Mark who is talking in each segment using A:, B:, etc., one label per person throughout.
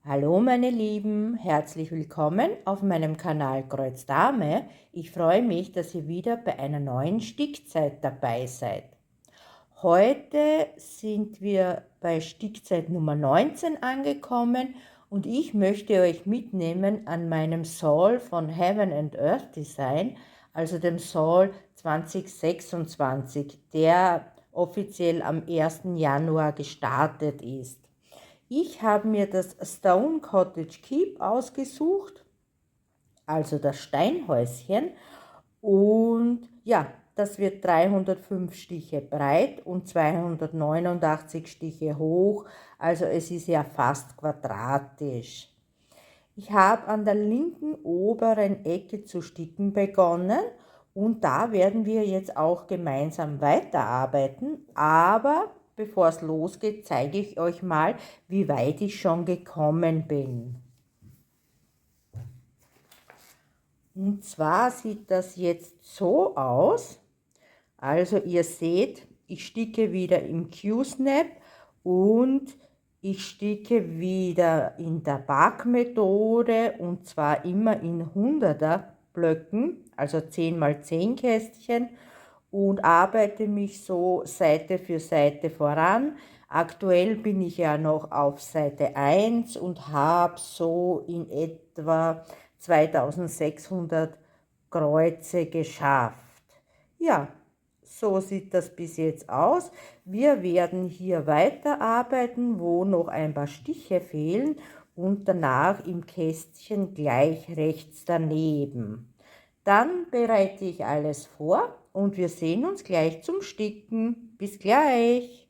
A: Hallo meine Lieben, herzlich willkommen auf meinem Kanal Kreuz Dame. Ich freue mich, dass ihr wieder bei einer neuen Stickzeit dabei seid. Heute sind wir bei Stickzeit Nummer 19 angekommen und ich möchte euch mitnehmen an meinem Soul von Heaven and Earth Design, also dem Soul 2026, der offiziell am 1. Januar gestartet ist. Ich habe mir das Stone Cottage Keep ausgesucht, also das Steinhäuschen. Und ja, das wird 305 Stiche breit und 289 Stiche hoch, also es ist ja fast quadratisch. Ich habe an der linken oberen Ecke zu sticken begonnen und da werden wir jetzt auch gemeinsam weiterarbeiten, aber bevor es losgeht, zeige ich euch mal, wie weit ich schon gekommen bin. Und zwar sieht das jetzt so aus. Also ihr seht, ich sticke wieder im Q-Snap und ich sticke wieder in der Backmethode und zwar immer in 100er Blöcken, also 10 mal 10 Kästchen und arbeite mich so Seite für Seite voran. Aktuell bin ich ja noch auf Seite 1 und habe so in etwa 2600 Kreuze geschafft. Ja, so sieht das bis jetzt aus. Wir werden hier weiterarbeiten, wo noch ein paar Stiche fehlen und danach im Kästchen gleich rechts daneben. Dann bereite ich alles vor und wir sehen uns gleich zum Sticken. Bis gleich!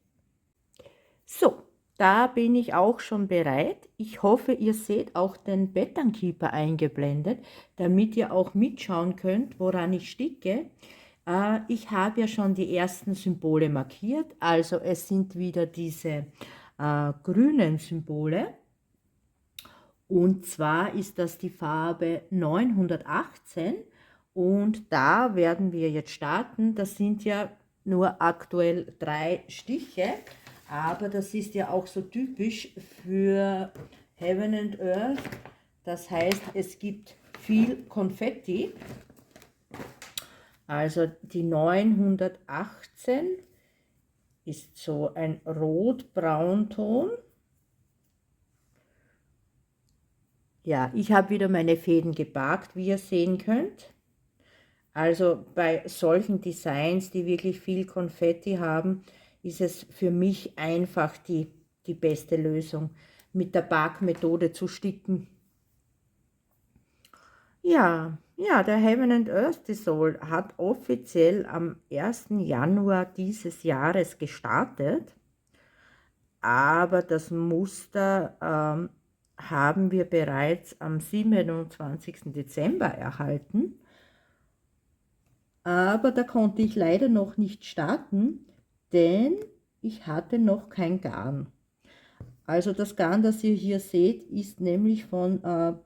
A: So, da bin ich auch schon bereit. Ich hoffe, ihr seht auch den Pattern Keeper eingeblendet, damit ihr auch mitschauen könnt, woran ich sticke. Ich habe ja schon die ersten Symbole markiert, also es sind wieder diese grünen Symbole. Und zwar ist das die Farbe 918 und da werden wir jetzt starten. Das sind ja nur aktuell 3 Stiche, aber das ist ja auch so typisch für Heaven and Earth. Das heißt, es gibt viel Konfetti. Also die 918 ist so ein rot-braunton. Ja, ich habe wieder meine Fäden gebackt, wie ihr sehen könnt. Also bei solchen Designs, die wirklich viel Konfetti haben, ist es für mich einfach die beste Lösung, mit der Backmethode zu sticken. Ja, der Heaven and Earth Soul hat offiziell am 1. Januar dieses Jahres gestartet, aber das Muster haben wir bereits am 27. Dezember erhalten. Aber da konnte ich leider noch nicht starten, denn ich hatte noch kein Garn. Also das Garn, das ihr hier seht, ist nämlich von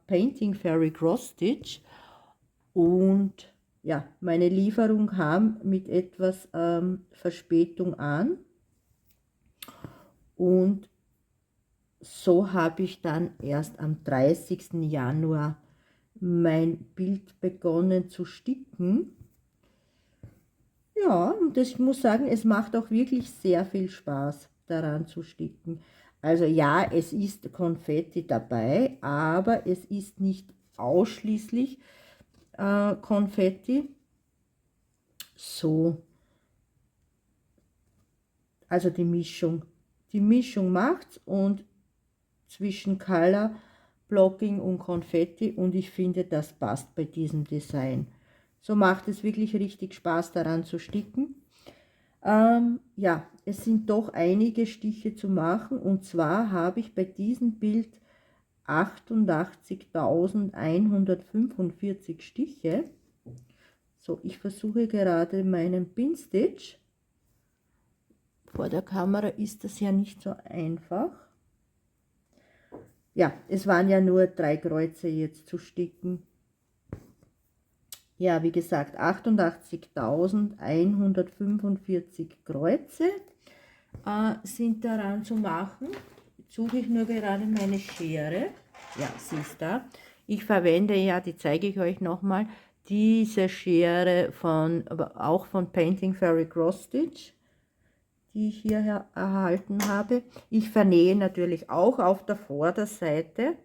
A: Painting Fairy Cross Stitch und ja, meine Lieferung kam mit etwas Verspätung an und so habe ich dann erst am 30. Januar mein Bild begonnen zu sticken. Ja, und ich muss sagen, es macht auch wirklich sehr viel Spaß, daran zu sticken. Also ja, es ist Konfetti dabei, aber es ist nicht ausschließlich Konfetti. So, also die Mischung. Die Mischung macht's und zwischen Color Blocking und Konfetti und ich finde, das passt bei diesem Design. So macht es wirklich richtig Spaß, daran zu sticken. Ja, es sind doch einige Stiche zu machen und zwar habe ich bei diesem Bild 88.145 Stiche. So, ich versuche gerade meinen Pinstitch. Vor der Kamera ist das ja nicht so einfach. Ja, es waren ja nur 3 Kreuze jetzt zu sticken. Ja, wie gesagt, 88.145 Kreuze sind daran zu machen. suche ich nur gerade meine Schere. Ja, sie ist da. Ich verwende ja, die zeige ich euch nochmal, diese Schere aber auch von Painting Fairy Cross Stitch, die ich hier erhalten habe. Ich vernähe natürlich auch auf der Vorderseite.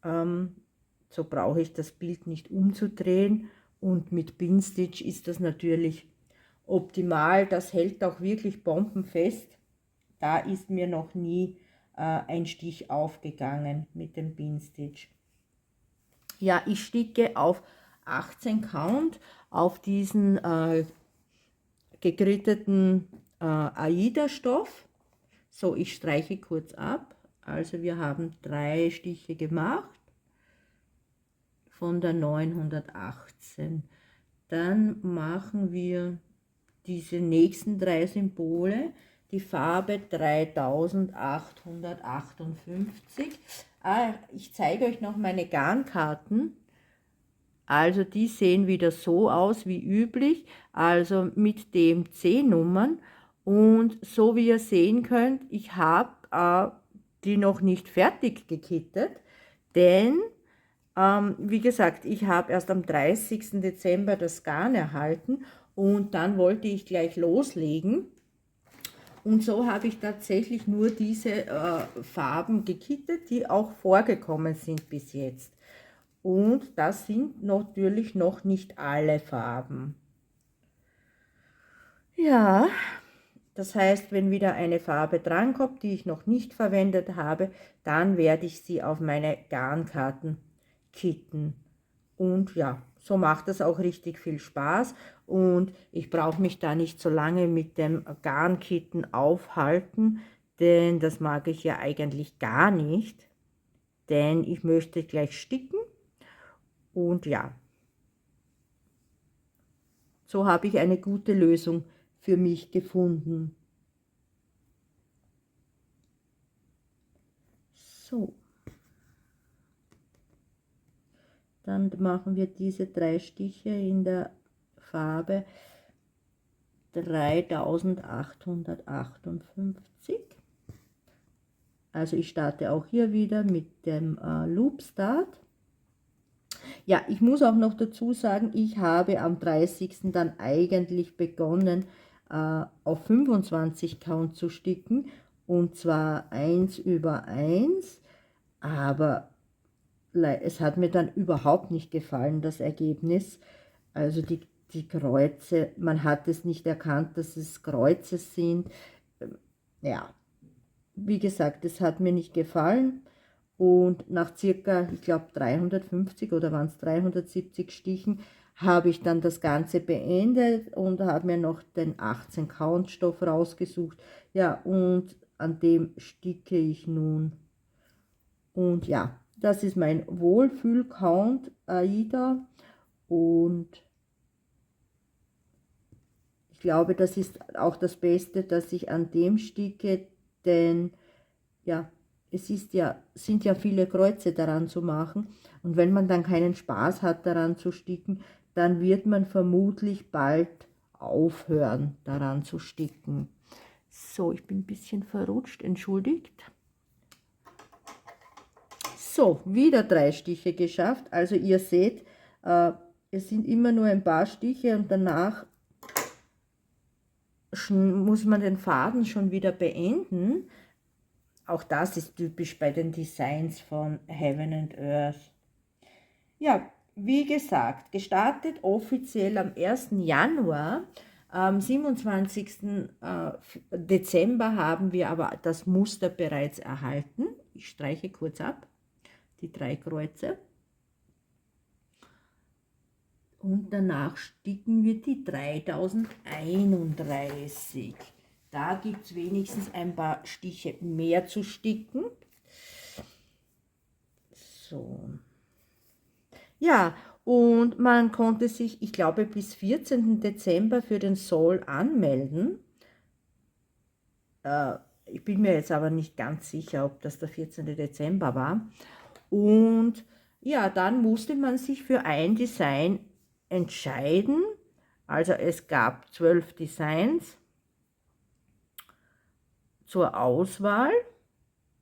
A: So brauche ich das Bild nicht umzudrehen, und mit Pinstitch ist das natürlich optimal. Das hält auch wirklich bombenfest. Da ist mir noch nie ein Stich aufgegangen mit dem Pinstitch. Ja, ich sticke auf 18 Count auf diesen gegritteten Aida-Stoff. So, ich streiche kurz ab. Also wir haben 3 Stiche gemacht von der 918. Dann machen wir diese nächsten 3 Symbole, die Farbe 3858. Ich zeige euch noch meine Garnkarten. Also die sehen wieder so aus wie üblich, also mit dem 10 Nummern. Und so wie ihr sehen könnt, ich habe die noch nicht fertig gekittet, denn wie gesagt, ich habe erst am 30. Dezember das Garn erhalten und dann wollte ich gleich loslegen. Und so habe ich tatsächlich nur diese Farben gekittet, die auch vorgekommen sind bis jetzt. Und das sind natürlich noch nicht alle Farben. Ja, das heißt, wenn wieder eine Farbe drankommt, die ich noch nicht verwendet habe, dann werde ich sie auf meine Garnkarten kitten. Und ja, so macht das auch richtig viel Spaß und ich brauche mich da nicht so lange mit dem Garnkitten aufhalten, denn das mag ich ja eigentlich gar nicht, denn ich möchte gleich sticken. Und ja, so habe ich eine gute Lösung für mich gefunden. So. Dann machen wir diese 3 Stiche in der Farbe 3858. Also ich starte auch hier wieder mit dem Loop Start. Ja, ich muss auch noch dazu sagen, ich habe am 30. dann eigentlich begonnen auf 25 Count zu sticken, und zwar 1 über 1, aber es hat mir dann überhaupt nicht gefallen, das Ergebnis. Also die Kreuze, man hat es nicht erkannt, dass es Kreuze sind. Ja, wie gesagt, es hat mir nicht gefallen. Und nach circa, ich glaube 350 oder waren es 370 Stichen, habe ich dann das Ganze beendet und habe mir noch den 18 Count Stoff rausgesucht. Ja, und an dem sticke ich nun. Und ja, das ist mein Wohlfühl-Count Aida, und ich glaube, das ist auch das Beste, dass ich an dem sticke, denn ja, sind ja viele Kreuze daran zu machen, und wenn man dann keinen Spaß hat daran zu sticken, dann wird man vermutlich bald aufhören daran zu sticken. So, ich bin ein bisschen verrutscht, entschuldigt. So, wieder 3 Stiche geschafft. Also ihr seht, es sind immer nur ein paar Stiche und danach muss man den Faden schon wieder beenden. Auch das ist typisch bei den Designs von Heaven and Earth. Ja, wie gesagt, gestartet offiziell am 1. Januar. Am 27. Dezember haben wir aber das Muster bereits erhalten. Ich streiche kurz ab die 3 Kreuze. Und danach sticken wir die 3031. Da gibt es wenigstens ein paar Stiche mehr zu sticken. So. Ja, und man konnte sich, ich glaube, bis 14. Dezember für den Soul anmelden. Ich bin mir jetzt aber nicht ganz sicher, ob das der 14. Dezember war. Und ja, dann musste man sich für ein Design entscheiden. Also es gab 12 Designs zur Auswahl.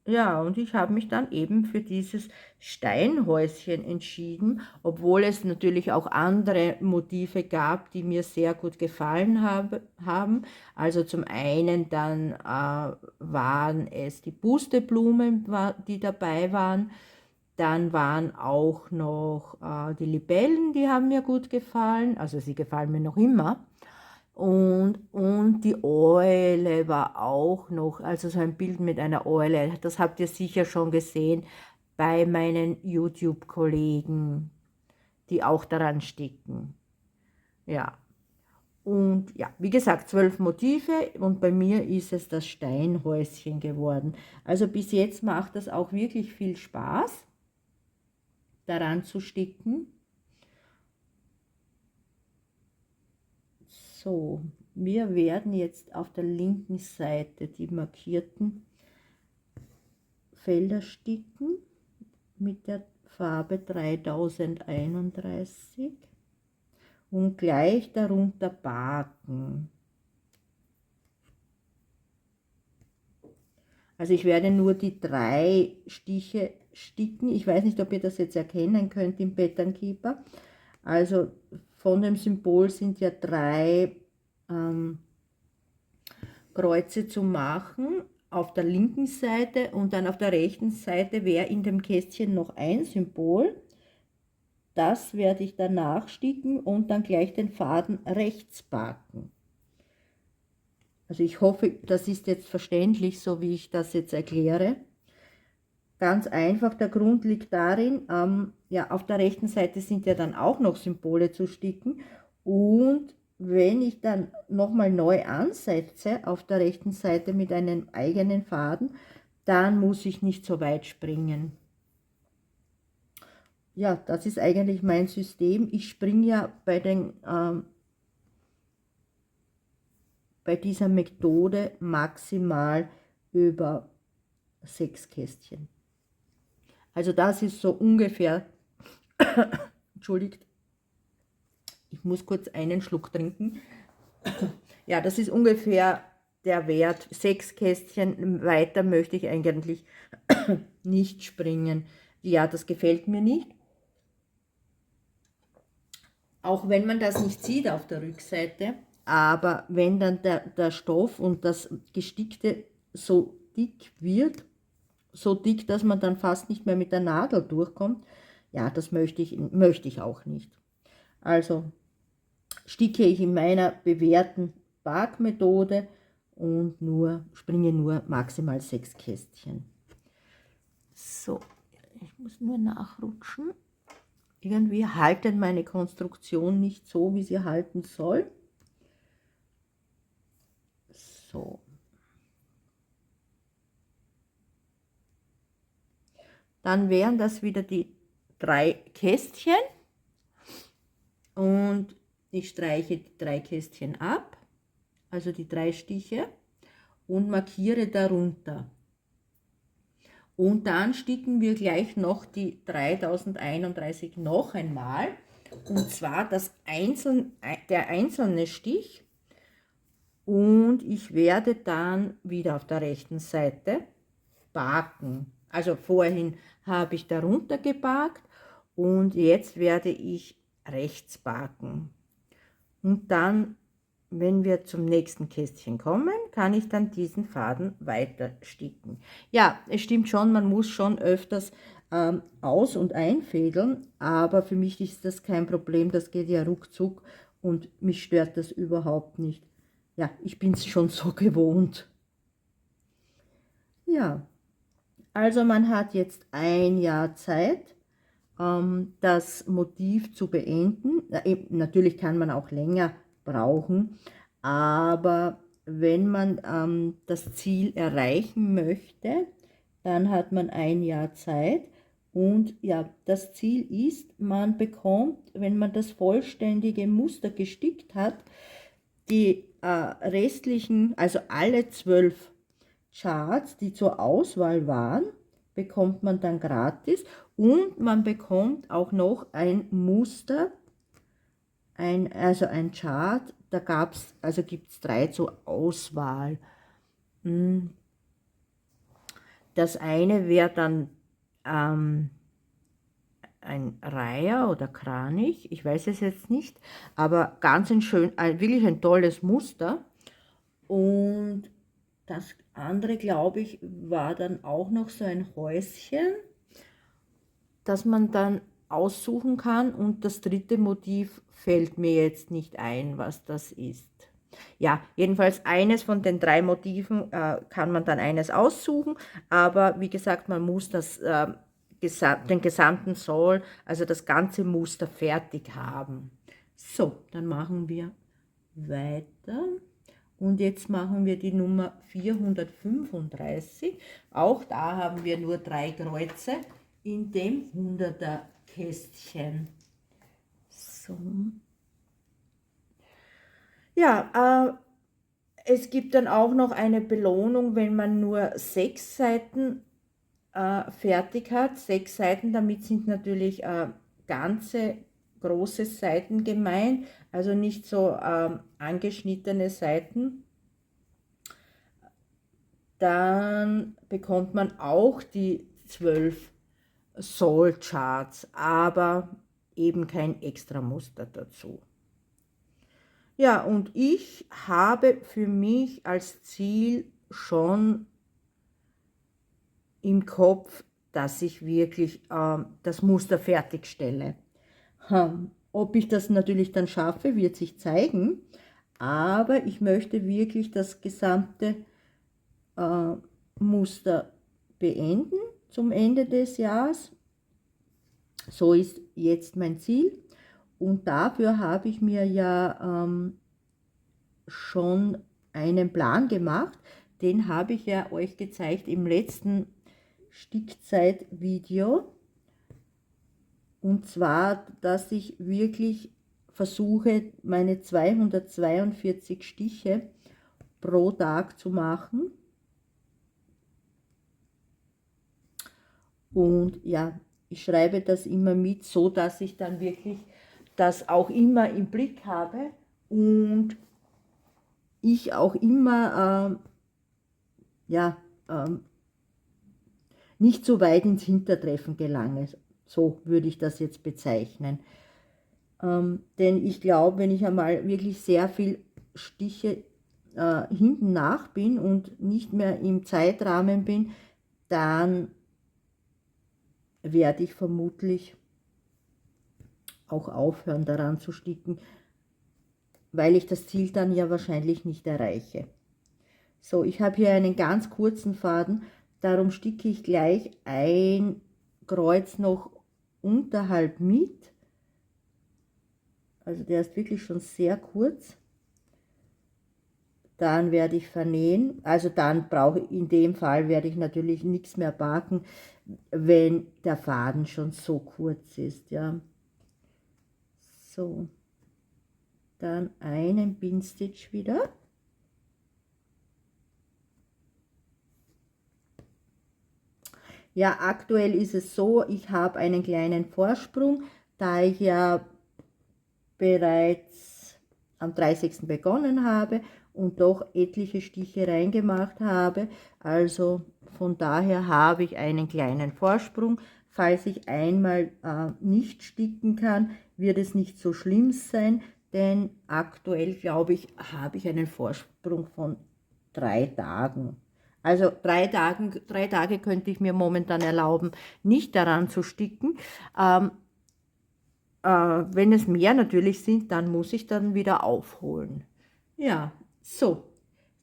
A: Ja, und ich habe mich dann eben für dieses Steinhäuschen entschieden, obwohl es natürlich auch andere Motive gab, die mir sehr gut gefallen haben. Also zum einen dann waren es die Pusteblumen, die dabei waren. Dann waren auch noch die Libellen, die haben mir gut gefallen. Also sie gefallen mir noch immer. Und die Eule war auch noch, also so ein Bild mit einer Eule, das habt ihr sicher schon gesehen bei meinen YouTube-Kollegen, die auch daran sticken. Ja, und ja, wie gesagt, 12 Motive und bei mir ist es das Steinhäuschen geworden. Also bis jetzt macht das auch wirklich viel Spaß, daran zu sticken. So, wir werden jetzt auf der linken Seite die markierten Felder sticken mit der Farbe 3031 und gleich darunter baken. Also ich werde nur die 3 Stiche sticken. Ich weiß nicht, ob ihr das jetzt erkennen könnt im Pattern Keeper. Also von dem Symbol sind ja 3 Kreuze zu machen auf der linken Seite und dann auf der rechten Seite wäre in dem Kästchen noch ein Symbol. Das werde ich danach sticken und dann gleich den Faden rechts backen. Also ich hoffe, das ist jetzt verständlich, so wie ich das jetzt erkläre. Ganz einfach, der Grund liegt darin, ja, auf der rechten Seite sind ja dann auch noch Symbole zu sticken und wenn ich dann nochmal neu ansetze auf der rechten Seite mit einem eigenen Faden, dann muss ich nicht so weit springen. Ja, das ist eigentlich mein System. Ich springe ja bei dieser Methode maximal über 6 Kästchen. Also das ist so ungefähr, entschuldigt, ich muss kurz einen Schluck trinken. Ja, das ist ungefähr der Wert. 6 Kästchen, weiter möchte ich eigentlich nicht springen. Ja, das gefällt mir nicht. Auch wenn man das nicht sieht auf der Rückseite, aber wenn dann der Stoff und das Gestickte so dick wird, so dick, dass man dann fast nicht mehr mit der Nadel durchkommt, ja, das möchte ich auch nicht. Also sticke ich in meiner bewährten Backmethode und springe nur maximal 6 Kästchen. So, ich muss nur nachrutschen. Irgendwie haltet meine Konstruktion nicht so, wie sie halten soll. So. Dann wären das wieder die 3 Kästchen und ich streiche die 3 Kästchen ab, also die 3 Stiche und markiere darunter. Und dann sticken wir gleich noch die 3031 noch einmal, und zwar der einzelne Stich, und ich werde dann wieder auf der rechten Seite baken. Also vorhin habe ich darunter gebakt und jetzt werde ich rechts baken. Und dann, wenn wir zum nächsten Kästchen kommen, kann ich dann diesen Faden weiter sticken. Ja, es stimmt schon, man muss schon öfters aus- und einfädeln, aber für mich ist das kein Problem, das geht ja ruckzuck und mich stört das überhaupt nicht. Ja, ich bin es schon so gewohnt. Ja, also man hat jetzt ein Jahr Zeit, das Motiv zu beenden. Natürlich kann man auch länger brauchen, aber wenn man das Ziel erreichen möchte, dann hat man ein Jahr Zeit. Und ja, das Ziel ist, man bekommt, wenn man das vollständige Muster gestickt hat, die restlichen, also alle 12 Charts, die zur Auswahl waren, bekommt man dann gratis und man bekommt auch noch ein Muster, also ein Chart, gibt es 3 zur Auswahl. Das eine wäre dann ein Reiher oder Kranich, ich weiß es jetzt nicht, aber ganz ein schön, wirklich ein tolles Muster. Und das andere, glaube ich, war dann auch noch so ein Häuschen, das man dann aussuchen kann, und das dritte Motiv fällt mir jetzt nicht ein, was das ist. Ja, jedenfalls eines von den 3 Motiven kann man dann eines aussuchen, aber wie gesagt, man muss den gesamten Soll, also das ganze Muster fertig haben. So, dann machen wir weiter. Und jetzt machen wir die Nummer 435. Auch da haben wir nur 3 Kreuze in dem 100er Kästchen. So. Ja, es gibt dann auch noch eine Belohnung, wenn man nur 6 Seiten fertig hat. 6 Seiten, damit sind natürlich ganze große Seiten gemeint, also nicht so angeschnittene Seiten. Dann bekommt man auch die 12 Soul Charts, aber eben kein extra Muster dazu. Ja, und ich habe für mich als Ziel schon im Kopf, dass ich wirklich das Muster fertigstelle. Ob ich das natürlich dann schaffe, wird sich zeigen, aber ich möchte wirklich das gesamte Muster beenden zum Ende des Jahres. So ist jetzt mein Ziel, und dafür habe ich mir ja schon einen Plan gemacht. Den habe ich ja euch gezeigt im letzten Stickzeit-Video. Und zwar, dass ich wirklich versuche, meine 242 Stiche pro Tag zu machen. Und ja, ich schreibe das immer mit, so dass ich dann wirklich das auch immer im Blick habe und ich auch immer nicht so weit ins Hintertreffen gelange. So würde ich das jetzt bezeichnen. Denn ich glaube, wenn ich einmal wirklich sehr viel Stiche hinten nach bin und nicht mehr im Zeitrahmen bin, dann werde ich vermutlich auch aufhören daran zu sticken, weil ich das Ziel dann ja wahrscheinlich nicht erreiche. So, ich habe hier einen ganz kurzen Faden, darum sticke ich gleich ein Kreuz noch unterhalb mit. Also der ist wirklich schon sehr kurz. Dann werde ich vernähen, also dann brauche ich, in dem Fall werde ich natürlich nichts mehr backen, wenn der Faden schon so kurz ist, ja. So, dann einen Pinstitch wieder. Ja, aktuell ist es so, ich habe einen kleinen Vorsprung, da ich ja bereits am 30. begonnen habe und doch etliche Stiche reingemacht habe. Also von daher habe ich einen kleinen Vorsprung. Falls ich einmal nicht sticken kann, wird es nicht so schlimm sein, denn aktuell, glaube ich, habe ich einen Vorsprung von 3 Tagen. Also 3 Tage könnte ich mir momentan erlauben, nicht daran zu sticken. Wenn es mehr natürlich sind, dann muss ich dann wieder aufholen. Ja, so,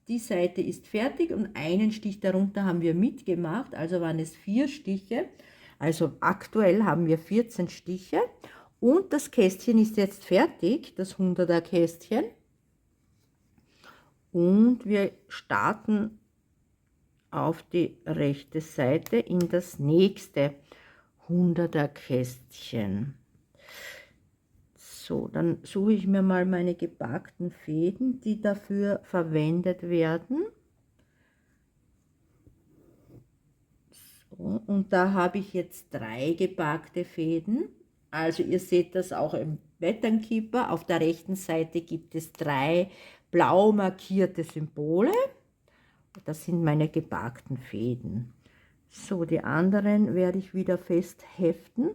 A: die Seite ist fertig und einen Stich darunter haben wir mitgemacht, also waren es 4 Stiche. Also aktuell haben wir 14 Stiche und das Kästchen ist jetzt fertig, das 100er Kästchen. Und wir starten auf die rechte Seite in das nächste 100er Kästchen. So, dann suche ich mir mal meine gebackten Fäden, die dafür verwendet werden. So, und da habe ich jetzt 3 gebackte Fäden. Also ihr seht das auch im Pattern Keeper. Auf der rechten Seite gibt es 3 blau markierte Symbole. Das sind meine gebackten Fäden. So, die anderen werde ich wieder fest heften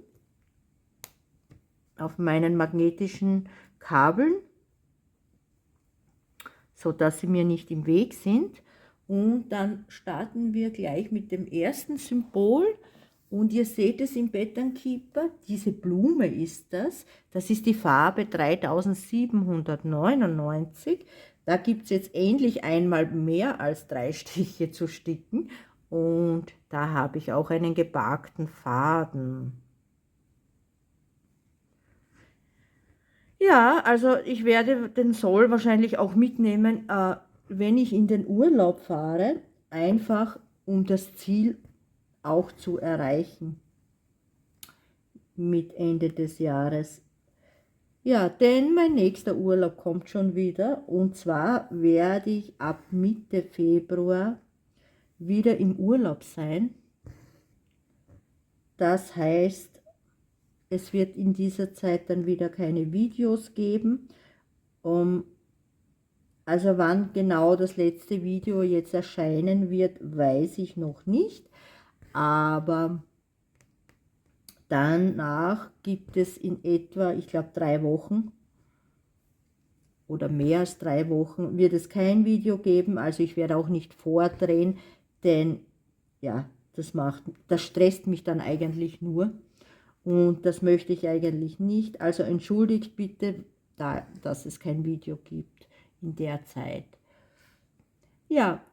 A: auf meinen magnetischen Kabeln, so dass sie mir nicht im Weg sind. Und dann starten wir gleich mit dem ersten Symbol. Und ihr seht es im Pattern Keeper, diese Blume ist das. Das ist die Farbe 3799. Da gibt es jetzt endlich einmal mehr als 3 Stiche zu sticken. Und da habe ich auch einen gebarkten Faden. Ja, also ich werde den Soll wahrscheinlich auch mitnehmen, wenn ich in den Urlaub fahre, einfach um das Ziel auch zu erreichen mit Ende des Jahres. Ja, denn mein nächster Urlaub kommt schon wieder, und zwar werde ich ab Mitte Februar wieder im Urlaub sein. Das heißt, es wird in dieser Zeit dann wieder keine Videos geben. Also wann genau das letzte Video jetzt erscheinen wird, weiß ich noch nicht. Aber danach gibt es in etwa, ich glaube 3 Wochen oder mehr als 3 Wochen, wird es kein Video geben. Also ich werde auch nicht vordrehen, denn ja, das stresst mich dann eigentlich nur. Und das möchte ich eigentlich nicht. Also entschuldigt bitte, dass es kein Video gibt in der Zeit. Ja,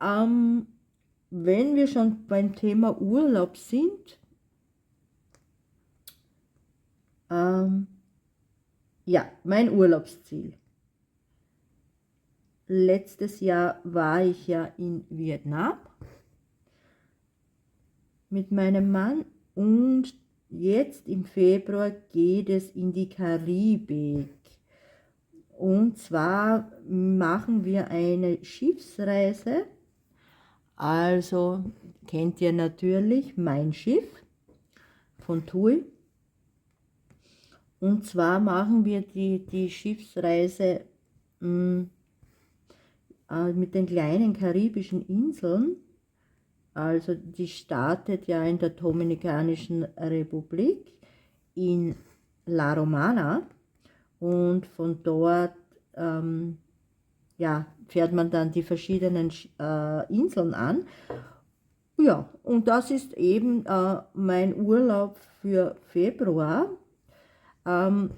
A: wenn wir schon beim Thema Urlaub sind, ja, mein Urlaubsziel. Letztes Jahr war ich ja in Vietnam mit meinem Mann, und jetzt im Februar geht es in die Karibik. Und zwar machen wir eine Schiffsreise. Also kennt ihr natürlich mein Schiff von TUI. Und zwar machen wir die Schiffsreise mit den kleinen karibischen Inseln. Also die startet ja in der Dominikanischen Republik in La Romana, und von dort ja, fährt man dann die verschiedenen Inseln an. Ja, und das ist eben mein Urlaub für Februar. Also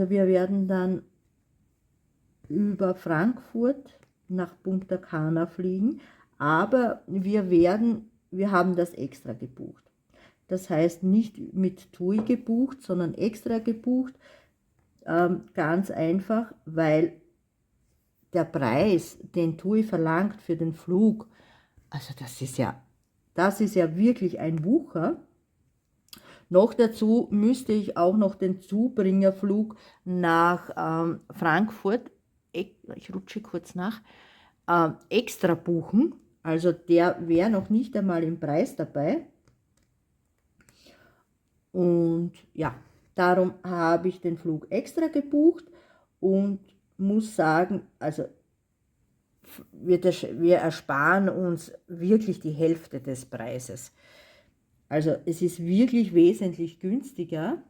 A: wir werden dann über Frankfurt nach Punta Cana fliegen, aber wir haben das extra gebucht. Das heißt nicht mit TUI gebucht, sondern extra gebucht. Ganz einfach, weil der Preis, den TUI verlangt für den Flug, also das ist ja wirklich ein Wucher. Noch dazu müsste ich auch noch den Zubringerflug nach Frankfurt, ich rutsche kurz nach, extra buchen. Also der wäre noch nicht einmal im Preis dabei. Und ja, darum habe ich den Flug extra gebucht und muss sagen, also wir ersparen uns wirklich die Hälfte des Preises. Also es ist wirklich wesentlich günstiger,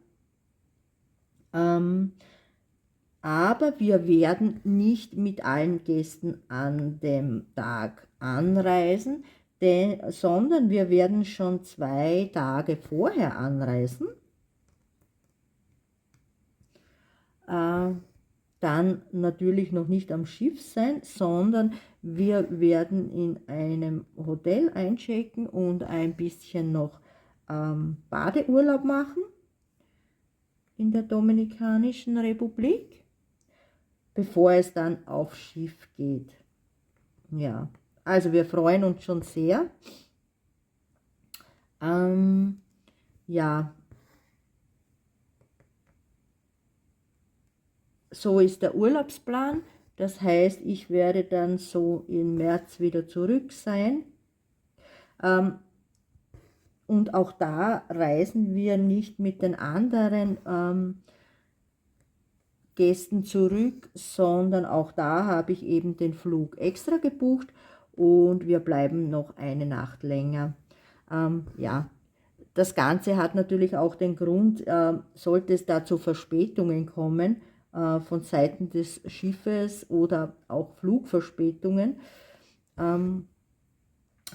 A: aber wir werden nicht mit allen Gästen an dem Tag anreisen, sondern wir werden schon 2 Tage vorher anreisen. Dann natürlich noch nicht am Schiff sein, sondern wir werden in einem Hotel einchecken und ein bisschen noch Badeurlaub machen in der Dominikanischen Republik, bevor es dann aufs Schiff geht. Ja, also wir freuen uns schon sehr. Ja, so ist der Urlaubsplan. Das heißt, ich werde dann so im März wieder zurück sein. Und auch da reisen wir nicht mit den anderen Gästen zurück, sondern auch da habe ich eben den Flug extra gebucht. und wir bleiben noch eine Nacht länger. Ja, das Ganze hat natürlich auch den Grund, sollte es da zu Verspätungen kommen von Seiten des Schiffes oder auch Flugverspätungen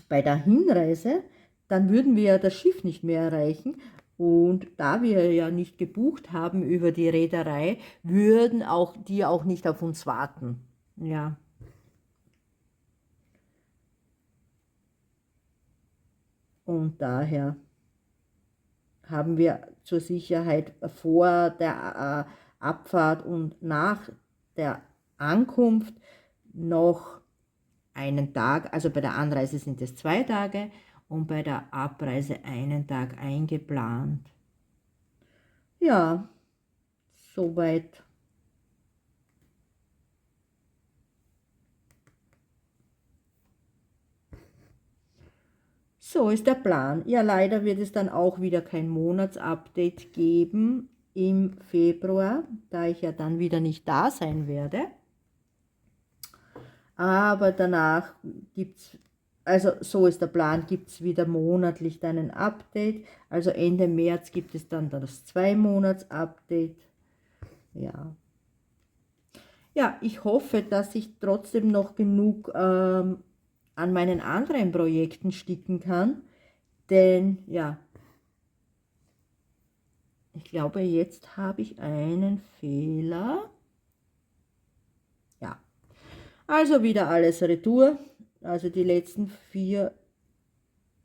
A: bei der Hinreise, dann würden wir ja das Schiff nicht mehr erreichen. Und da wir ja nicht gebucht haben über die Reederei, würden auch die auch nicht auf uns warten. Ja. Und daher haben wir zur Sicherheit vor der Abfahrt und nach der Ankunft noch einen Tag, also bei der Anreise sind es 2 Tage und bei der Abreise einen Tag eingeplant. Ja, soweit. So ist der Plan. Ja, leider wird es dann auch wieder kein Monatsupdate geben im Februar, da ich ja dann wieder nicht da sein werde. Aber danach gibt es, also so ist der Plan, gibt es wieder monatlich dann ein Update. Also Ende März gibt es dann das 2-Monats-Update. Ja. Ja, ich hoffe, dass ich trotzdem noch genug an meinen anderen Projekten sticken kann. Denn ja, ich glaube, jetzt habe ich einen Fehler. Ja, also wieder alles retour. Also die letzten 4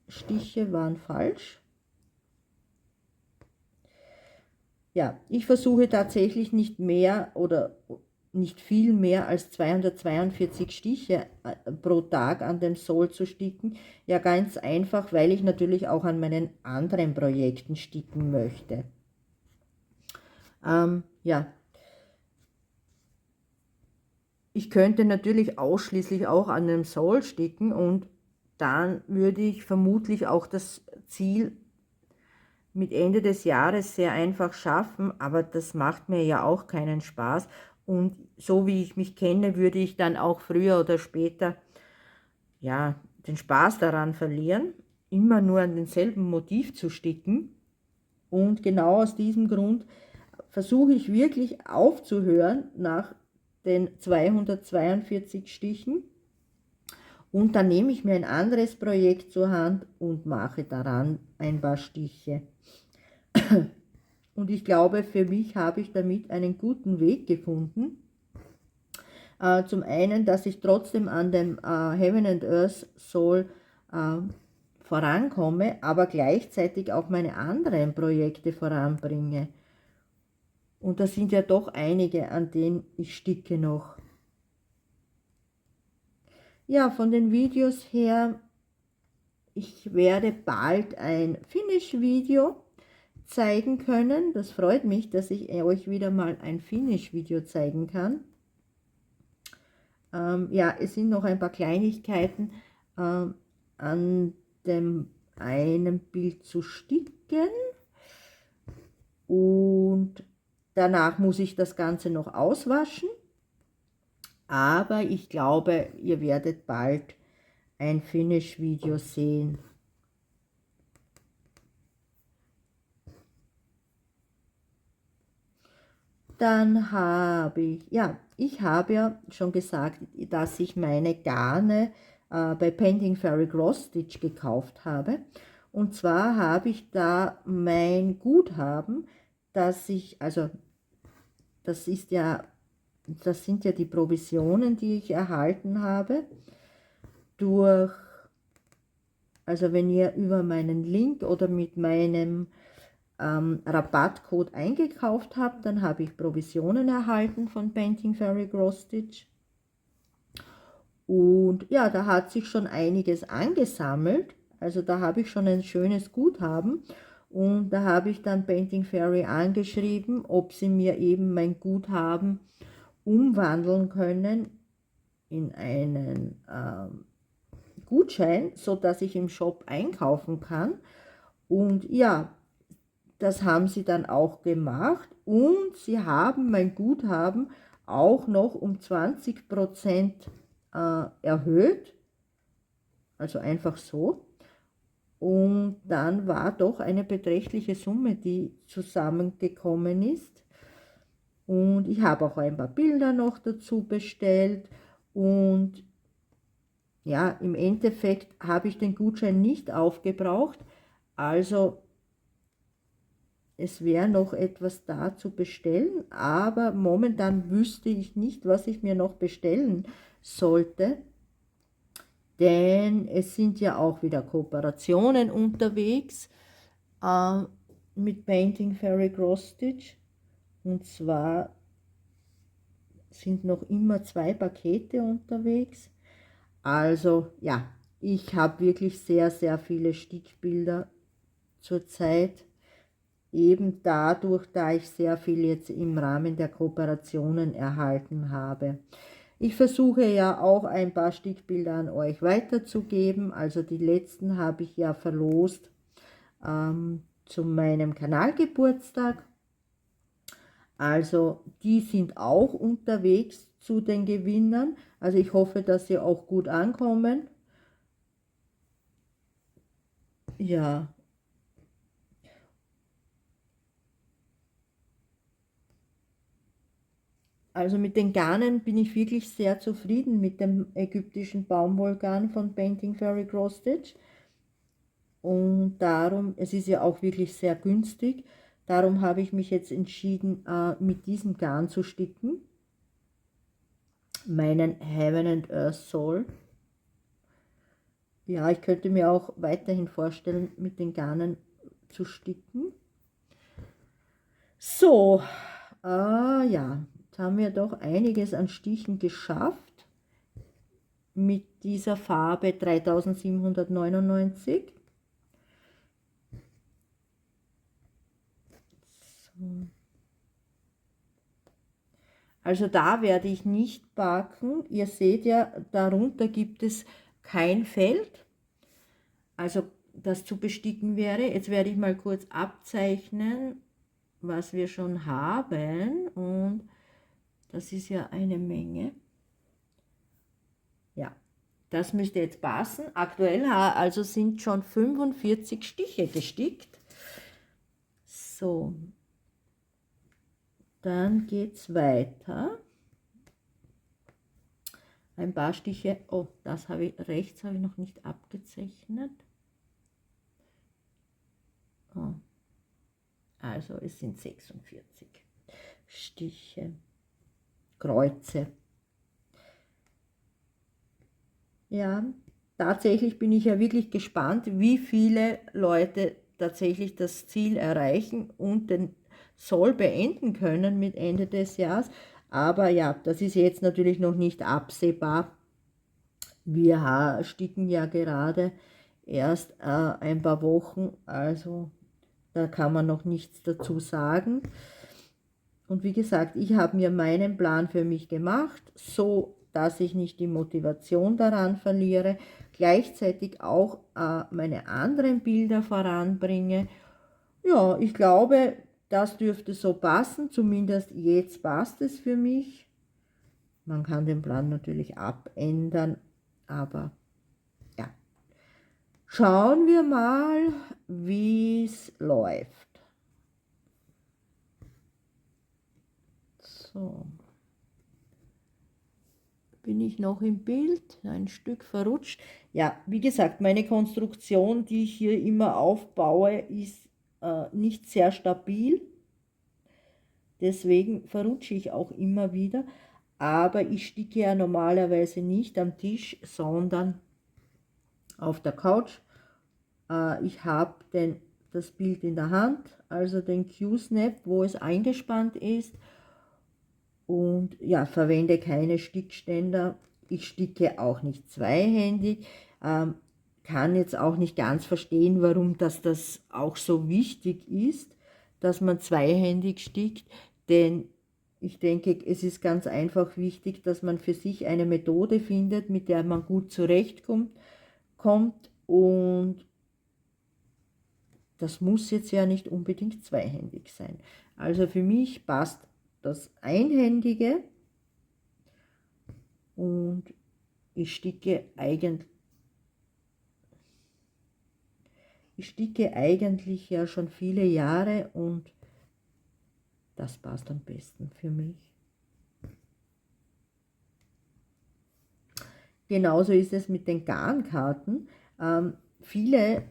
A: Stiche waren falsch. Ja, ich versuche tatsächlich nicht mehr oder nicht viel mehr als 242 Stiche pro Tag an dem Soll zu sticken. Ja, ganz einfach, weil ich natürlich auch an meinen anderen Projekten sticken möchte. Ja, ich könnte natürlich ausschließlich auch an dem Soll sticken und dann würde ich vermutlich auch das Ziel mit Ende des Jahres sehr einfach schaffen, aber das macht mir ja auch keinen Spaß. Und so wie ich mich kenne, würde ich dann auch früher oder später ja, den Spaß daran verlieren, immer nur an denselben Motiv zu sticken. Und genau aus diesem Grund versuche ich wirklich aufzuhören nach den 242 Stichen. Und dann nehme ich mir ein anderes Projekt zur Hand und mache daran ein paar Stiche. Und ich glaube, für mich habe ich damit einen guten Weg gefunden. Zum einen, dass ich trotzdem an dem Heaven and Earth Soul vorankomme, aber gleichzeitig auch meine anderen Projekte voranbringe. Und da sind ja doch einige, an denen ich sticke noch. Ja, von den Videos her, ich werde bald ein Finish-Video zeigen können. Das freut mich, dass ich euch wieder mal ein Finish-Video zeigen kann. Ja, es sind noch ein paar Kleinigkeiten an dem einen Bild zu sticken. Und danach muss ich das Ganze noch auswaschen. Aber ich glaube, ihr werdet bald ein Finish-Video sehen. Dann habe ich, ja, ich habe ja schon gesagt, dass ich meine Garne bei Painting Fairy Cross Stitch gekauft habe. Und zwar habe ich da mein Guthaben, dass ich, also das ist ja, das sind ja die Provisionen, die ich erhalten habe durch, also wenn ihr über meinen Link oder mit meinem Rabattcode eingekauft habt, dann habe ich Provisionen erhalten von Painting Fairy Cross Stitch. Und ja, da hat sich schon einiges angesammelt. Also da habe ich schon ein schönes Guthaben. Und da habe ich dann Painting Fairy angeschrieben, ob sie mir eben mein Guthaben umwandeln können in einen Gutschein, sodass ich im Shop einkaufen kann. Und ja, das haben sie dann auch gemacht und sie haben mein Guthaben auch noch um 20% erhöht. also einfach so. Und dann war doch eine beträchtliche Summe, die zusammengekommen ist. Und ich habe auch ein paar Bilder noch dazu bestellt. Und ja, im Endeffekt habe ich den Gutschein nicht aufgebraucht. Also es wäre noch etwas da zu bestellen, aber momentan wüsste ich nicht, was ich mir noch bestellen sollte. Denn es sind ja auch wieder Kooperationen unterwegs mit Painting Fairy Cross Stitch. Und zwar sind noch immer 2 Pakete unterwegs. Also ja, ich habe wirklich sehr, sehr viele Stickbilder zurzeit. Eben dadurch, da ich sehr viel jetzt im Rahmen der Kooperationen erhalten habe. Ich versuche ja auch ein paar Stickbilder an euch weiterzugeben. Also die letzten habe ich ja verlost zu meinem Kanalgeburtstag. Also die sind auch unterwegs zu den Gewinnern. Also ich hoffe, dass sie auch gut ankommen. Ja. Also mit den Garnen bin ich wirklich sehr zufrieden mit dem ägyptischen Baumwollgarn von Painting Fairy Cross Stitch. Und darum, es ist ja auch wirklich sehr günstig, darum habe ich mich jetzt entschieden, mit diesem Garn zu sticken. Meinen Heaven and Earth Soul. Ja, ich könnte mir auch weiterhin vorstellen, mit den Garnen zu sticken. So, ja, jetzt haben wir doch einiges an Stichen geschafft mit dieser Farbe 3799. So. Also da werde ich nicht backen. Ihr seht ja, darunter gibt es kein Feld, also das zu besticken wäre. Jetzt werde ich mal kurz abzeichnen, was wir schon haben, und das ist ja eine Menge. Ja, das müsste jetzt passen. Aktuell also sind schon 45 Stiche gestickt. So, dann geht es weiter. Ein paar Stiche, oh, das habe ich, rechts habe ich noch nicht abgezeichnet. Oh. Also es sind 46 Stiche, Kreuze. Ja, tatsächlich bin ich ja wirklich gespannt, wie viele Leute tatsächlich das Ziel erreichen und den Soll beenden können mit Ende des Jahres. Aber ja, das ist jetzt natürlich noch nicht absehbar. Wir sticken ja gerade erst ein paar Wochen, also da kann man noch nichts dazu sagen. Und wie gesagt, ich habe mir meinen Plan für mich gemacht, so dass ich nicht die Motivation daran verliere, gleichzeitig auch meine anderen Bilder voranbringe. Ja, ich glaube, das dürfte so passen, zumindest jetzt passt es für mich. Man kann den Plan natürlich abändern, aber ja. Schauen wir mal, wie es läuft. So. Bin ich noch im Bild? Ein Stück verrutscht. Ja, wie gesagt, meine Konstruktion, die ich hier immer aufbaue, ist nicht sehr stabil. Deswegen verrutsche ich auch immer wieder. Aber ich sticke ja normalerweise nicht am Tisch, sondern auf der Couch. Ich habe das Bild in der Hand, also den Q-Snap, wo es eingespannt ist. Und ja, verwende keine Stickständer. Ich sticke auch nicht zweihändig. Kann jetzt auch nicht ganz verstehen, warum das auch so wichtig ist, dass man zweihändig stickt. Denn ich denke, es ist ganz einfach wichtig, dass man für sich eine Methode findet, mit der man gut zurechtkommt. Und das muss jetzt ja nicht unbedingt zweihändig sein. Also für mich passt das Einhändige und ich sticke eigentlich ich sticke eigentlich ja schon viele Jahre und das passt am besten für mich. Genauso ist es mit den Garnkarten. Viele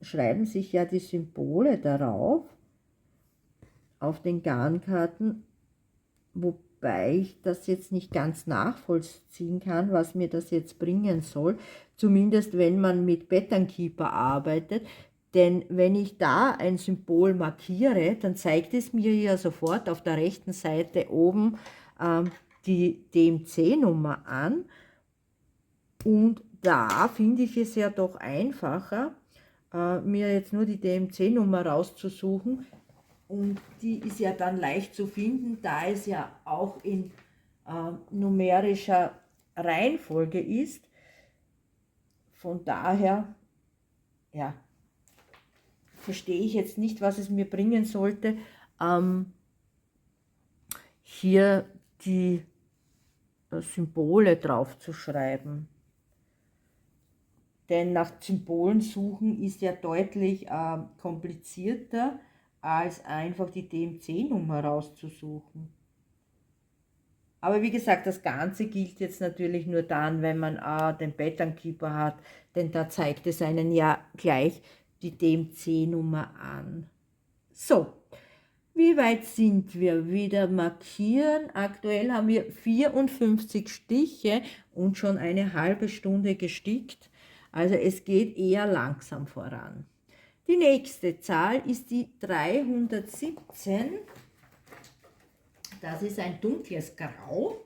A: schreiben sich ja die Symbole darauf, auf den Garnkarten, wobei ich das jetzt nicht ganz nachvollziehen kann, was mir das jetzt bringen soll, zumindest wenn man mit Pattern Keeper arbeitet, denn wenn ich da ein Symbol markiere, dann zeigt es mir ja sofort auf der rechten Seite oben die DMC-Nummer an, und da finde ich es ja doch einfacher, mir jetzt nur die DMC-Nummer rauszusuchen, und die ist ja dann leicht zu finden, da es ja auch in numerischer Reihenfolge ist. Von daher, ja, verstehe ich jetzt nicht, was es mir bringen sollte, hier die Symbole drauf zu schreiben. Denn nach Symbolen suchen ist ja deutlich komplizierter, als einfach die DMC-Nummer rauszusuchen. Aber wie gesagt, das Ganze gilt jetzt natürlich nur dann, wenn man den Pattern Keeper hat, denn da zeigt es einen ja gleich die DMC-Nummer an. So, wie weit sind wir? Wieder markieren. Aktuell haben wir 54 Stiche und schon eine halbe Stunde gestickt. Also es geht eher langsam voran. Die nächste Zahl ist die 317. Das ist ein dunkles Grau.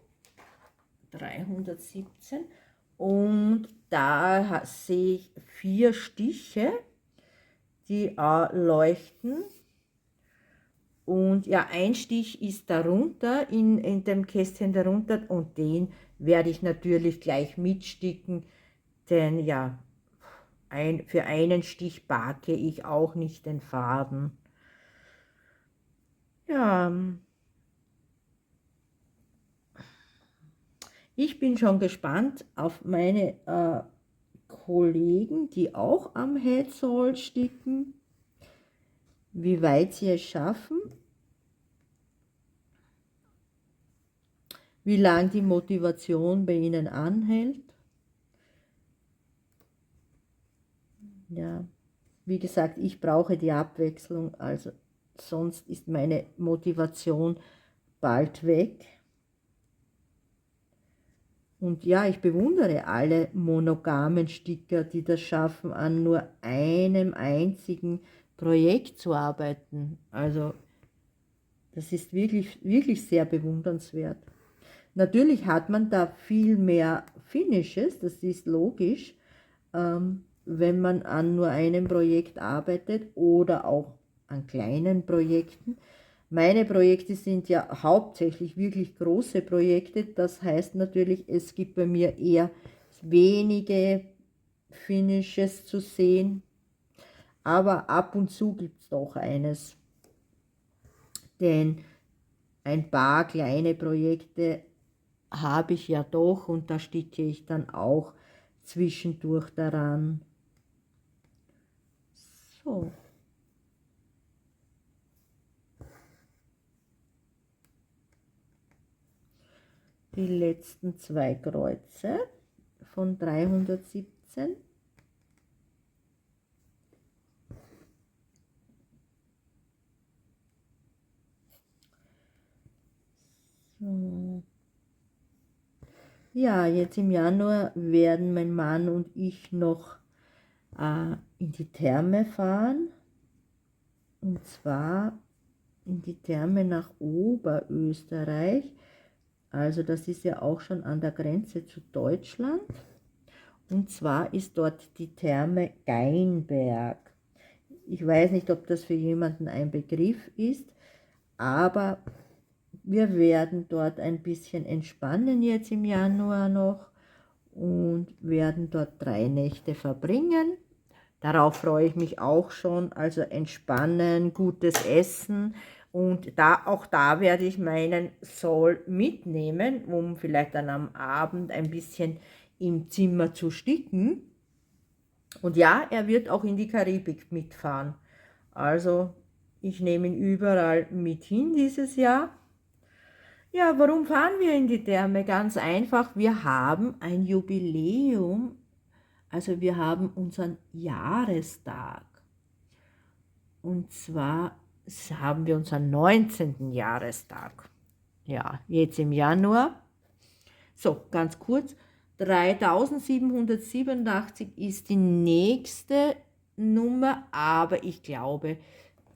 A: 317. Und da sehe ich 4 Stiche, die leuchten. Und ja, ein Stich ist darunter, in dem Kästchen darunter, und den werde ich natürlich gleich mitsticken, denn ja, für einen Stich backe ich auch nicht den Faden. Ja, ich bin schon gespannt auf meine Kollegen, die auch am Headsaul sticken, wie weit sie es schaffen, wie lang die Motivation bei ihnen anhält. Ja, wie gesagt, ich brauche die Abwechslung, also sonst ist meine Motivation bald weg. Und ja, ich bewundere alle monogamen Sticker, die das schaffen, an nur einem einzigen Projekt zu arbeiten. Also das ist wirklich, wirklich sehr bewundernswert. Natürlich hat man da viel mehr Finishes, das ist logisch, wenn man an nur einem Projekt arbeitet oder auch an kleinen Projekten. Meine Projekte sind ja hauptsächlich wirklich große Projekte, das heißt natürlich, es gibt bei mir eher wenige Finishes zu sehen, aber ab und zu gibt es doch eines, denn ein paar kleine Projekte habe ich ja doch, und da sticke ich dann auch zwischendurch daran. So. Die letzten 2 Kreuze von 317. So. Ja, jetzt im Januar werden mein Mann und ich noch in die Therme fahren, und zwar in die Therme nach Oberösterreich. Also das ist ja auch schon an der Grenze zu Deutschland. Und zwar ist dort die Therme Geinberg. Ich weiß nicht, ob das für jemanden ein Begriff ist, aber wir werden dort ein bisschen entspannen jetzt im Januar noch und werden dort 3 Nächte verbringen. Darauf freue ich mich auch schon, also entspannen, gutes Essen, und auch da werde ich meinen Saul mitnehmen, um vielleicht dann am Abend ein bisschen im Zimmer zu sticken. Und ja, er wird auch in die Karibik mitfahren. Also ich nehme ihn überall mit hin dieses Jahr. Ja, warum fahren wir in die Therme? Ganz einfach, wir haben ein Jubiläum, also wir haben unseren Jahrestag. Und zwar haben wir unseren 19. Jahrestag. Ja, jetzt im Januar. So, ganz kurz, 3787 ist die nächste Nummer, aber ich glaube,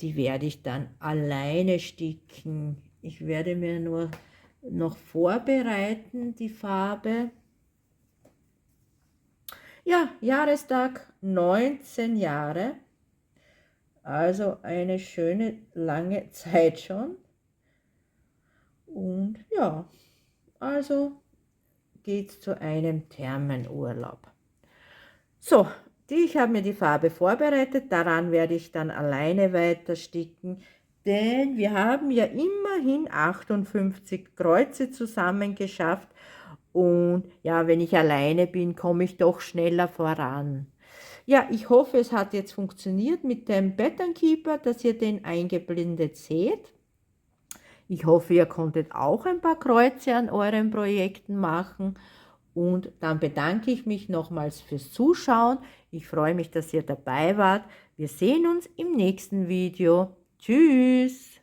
A: die werde ich dann alleine sticken. Ich werde mir nur noch vorbereiten, die Farbe. Ja, Jahrestag 19 Jahre, also eine schöne lange Zeit schon. Und ja, also geht's zu einem Thermenurlaub. So, ich habe mir die Farbe vorbereitet, daran werde ich dann alleine weiter sticken, denn wir haben ja immerhin 58 Kreuze zusammen geschafft und ja, wenn ich alleine bin, komme ich doch schneller voran. Ja, ich hoffe, es hat jetzt funktioniert mit dem Pattern Keeper, dass ihr den eingeblendet seht. Ich hoffe, ihr konntet auch ein paar Kreuze an euren Projekten machen. Und dann bedanke ich mich nochmals fürs Zuschauen. Ich freue mich, dass ihr dabei wart. Wir sehen uns im nächsten Video. Tschüss!